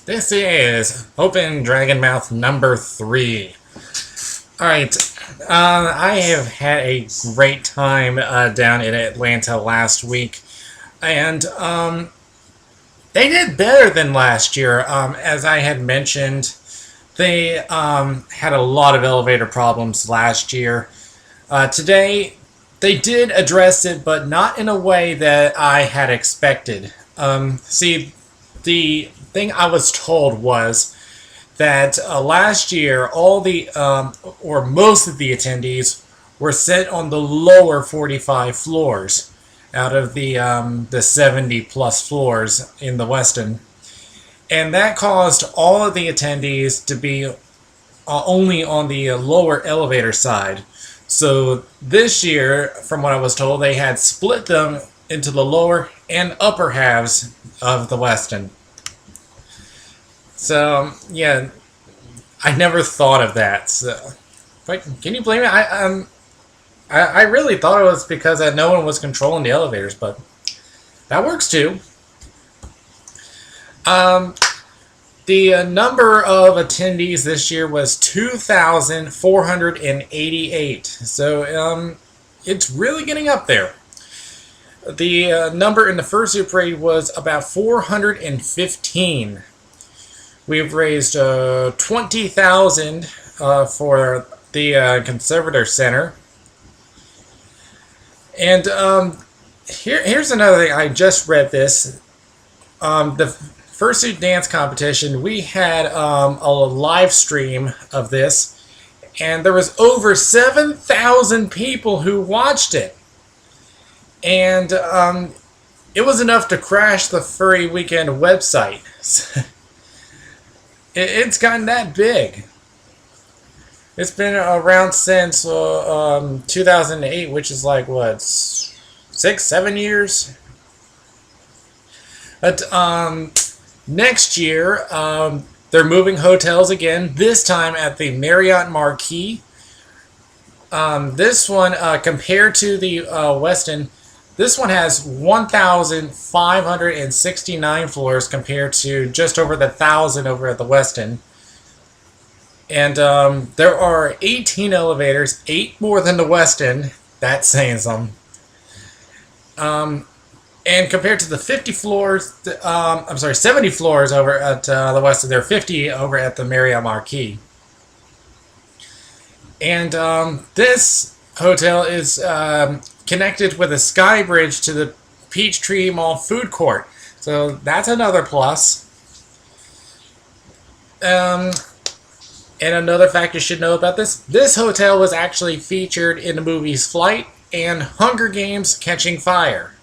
This is Open Dragon Mouth number 3. Alright, I have had a great time down in Atlanta last week, and they did better than last year. As I had mentioned, they had a lot of elevator problems last year. Today, they did address it, but not in a way that I had expected. See, the thing I was told was that last year, all the, or most of the attendees were set on the lower 45 floors out of the 70 plus floors in the Westin. And that caused all of the attendees to be only on the lower elevator side. So this year, from what I was told, they had split them into the lower and upper halves of the Westin. So, yeah, I never thought of that. So, but can you blame me? I really thought it was because no one was controlling the elevators, but that works too. The number of attendees this year was 2,488. So it's really getting up there. The number in the fursuit parade was about 415. We've raised $20,000 for the Conservator Center. And here's another thing. I just read this. The Fursuit Dance Competition, we had a live stream of this, and there was over 7,000 people who watched it. And it was enough to crash the Furry Weekend website. It's gotten that big. It's been around since 2008, which is like, what, 6-7 years? But next year, they're moving hotels again, this time at the Marriott Marquis. This one, compared to the Westin, this one has 1,569 floors compared to just over the 1,000 over at the Westin. And there are 18 elevators, 8 more than the Westin. That's saying something. And compared to the 50 floors, 70 floors over at the Westin, there are 50 over at the Marriott Marquis. And this hotel is connected with a sky bridge to the Peachtree Mall food court. So that's another plus. And another fact you should know about this hotel was actually featured in the movies Flight and Hunger Games: Catching Fire.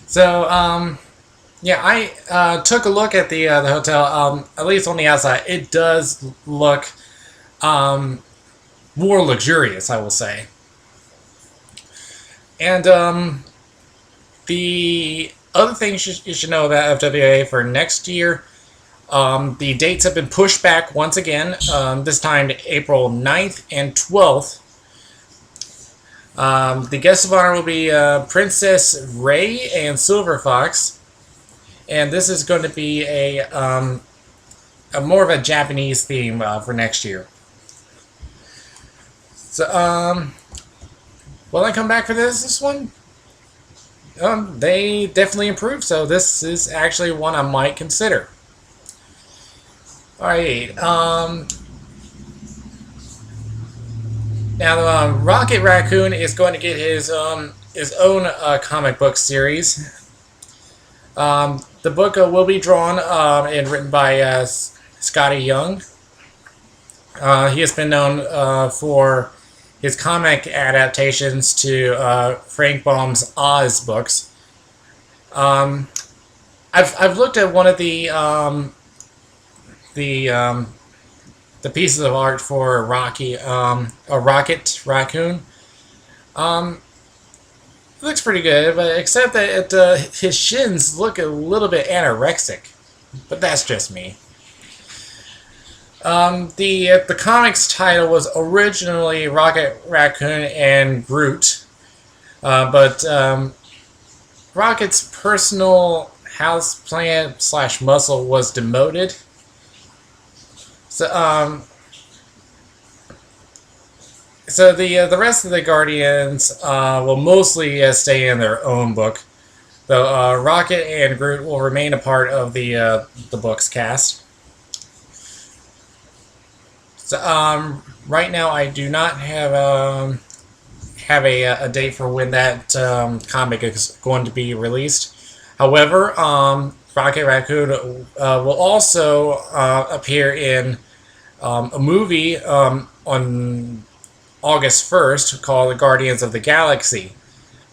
So, yeah, I took a look at the hotel, at least on the outside. It does look more luxurious, I will say. And the other thing you should know about FWA for next year, the dates have been pushed back once again, this time to April 9th and 12th. The guest of honor will be Princess Ray and Silver Fox, and this is going to be a more of a Japanese theme for next year. So, will I come back for this one? They definitely improved, so this is actually one I might consider. Alright, now, Rocket Raccoon is going to get his own comic book series. The book will be drawn and written by Scotty Young. He has been known for his comic adaptations to Frank Baum's Oz books. I've looked at one of the pieces of art for Rocket Raccoon. It looks pretty good, but except that his shins look a little bit anorexic. But that's just me. The comic's title was originally Rocket Raccoon and Groot, but Rocket's personal houseplant slash muscle was demoted. So the rest of the Guardians will mostly stay in their own book, though Rocket and Groot will remain a part of the book's cast. So right now I do not have a date for when that comic is going to be released. However, Rocket Raccoon will also appear in a movie on August 1st called The Guardians of the Galaxy.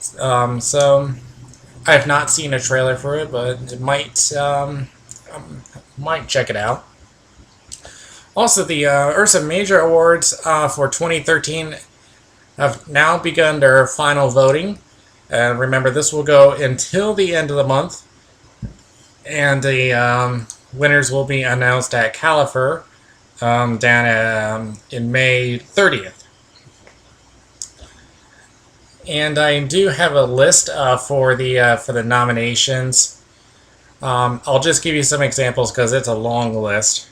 So I have not seen a trailer for it, but it might check it out. Also, the Ursa Major Awards for 2013 have now begun their final voting. Remember, this will go until the end of the month, and the winners will be announced at Califer down in May 30th. And I do have a list for the nominations. I'll just give you some examples because it's a long list.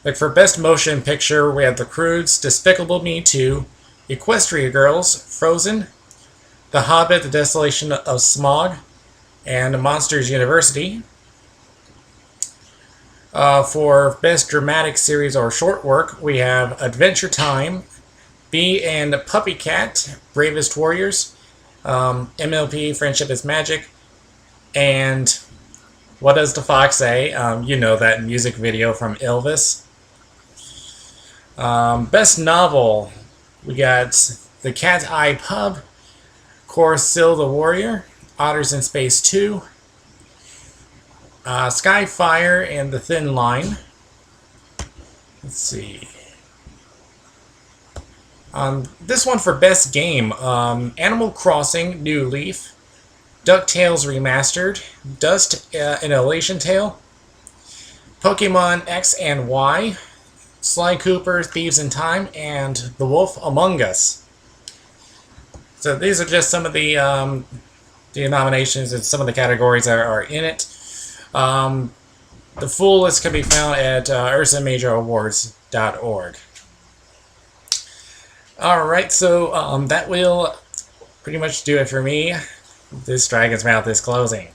Like for Best Motion Picture, we have The Croods, Despicable Me 2, Equestria Girls, Frozen, The Hobbit, The Desolation of Smaug, and Monsters University. For Best Dramatic Series or Short Work, we have Adventure Time, Bee and Puppy Cat, Bravest Warriors, MLP, Friendship is Magic, and What Does the Fox Say? You know that music video from Elvis. Best Novel, we got The Cat Eye Pub, Corsil the Warrior, Otters in Space 2, Skyfire and the Thin Line. Let's see. This one for Best Game, Animal Crossing New Leaf, DuckTales Remastered, Dust and Elation Tale, Pokemon X and Y, Sly Cooper, Thieves in Time, and The Wolf Among Us. So these are just some of the nominations and some of the categories that are in it. The full list can be found at ursamajorawards.org. Alright, so that will pretty much do it for me. This Dragon's Mouth is closing.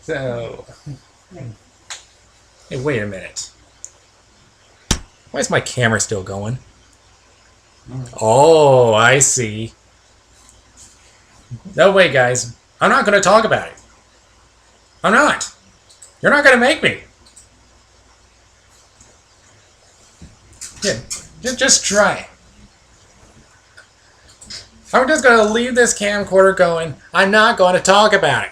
So, hey, wait a minute. Why is my camera still going? Oh, I see. No way, guys. I'm not going to talk about it. I'm not. You're not going to make me. Yeah, just try. I'm just going to leave this camcorder going. I'm not going to talk about it.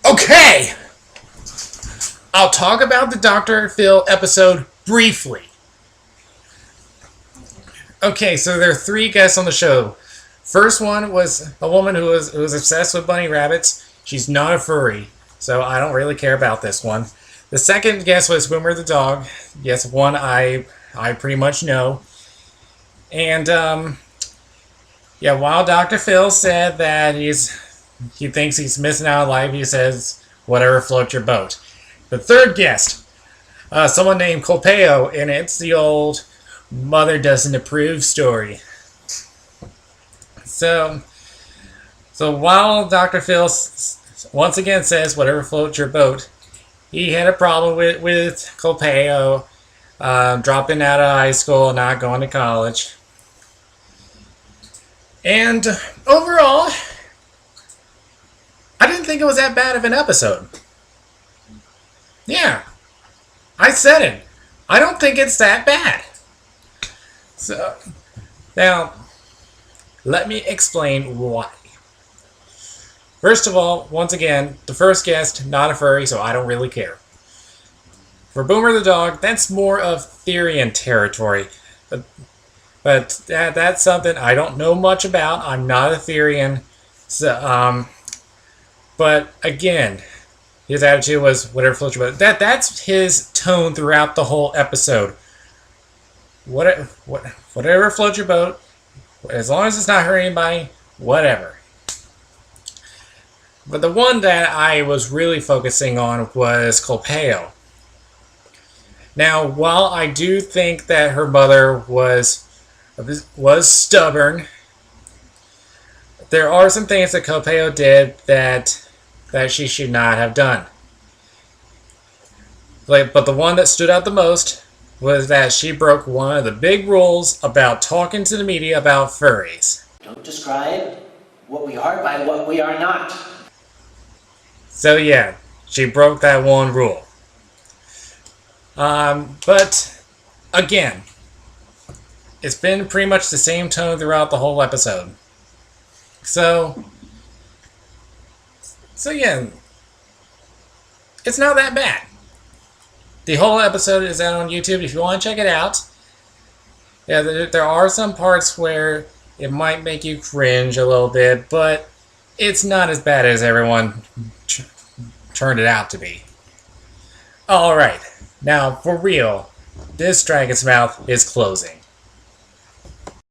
Okay! I'll talk about the Dr. Phil episode briefly. Okay, so there are 3 guests on the show. First one was a woman who was obsessed with bunny rabbits. She's not a furry, so I don't really care about this one. The second guest was Boomer the dog. Yes, one I pretty much know. And yeah, while Dr. Phil said that he thinks he's missing out on life, he says, whatever floats your boat. The third guest, someone named Colpeo, and it's the old mother doesn't approve story. So while Dr. Phil once again says whatever floats your boat, he had a problem with Colpeo dropping out of high school and not going to college. And overall, I didn't think it was that bad of an episode. Yeah, I said it. I don't think it's that bad. So, now, let me explain why. First of all, once again, the first guest, not a furry, so I don't really care. For Boomer the dog, that's more of Therian territory. But that's something I don't know much about. I'm not a Therian. So, but again, his attitude was whatever floats your boat. That's his tone throughout the whole episode. Whatever floats your boat, as long as it's not hurting anybody, whatever. But the one that I was really focusing on was Clopeo. Now, while I do think that her mother was stubborn, there are some things that Clopeo did that she should not have done. But the one that stood out the most was that she broke one of the big rules about talking to the media about furries. Don't describe what we are by what we are not. So yeah, she broke that one rule. But again, it's been pretty much the same tone throughout the whole episode. So yeah, it's not that bad. The whole episode is out on YouTube if you want to check it out. Yeah, there are some parts where it might make you cringe a little bit, but it's not as bad as everyone turned it out to be. Alright, now for real, this Dragon's Mouth is closing.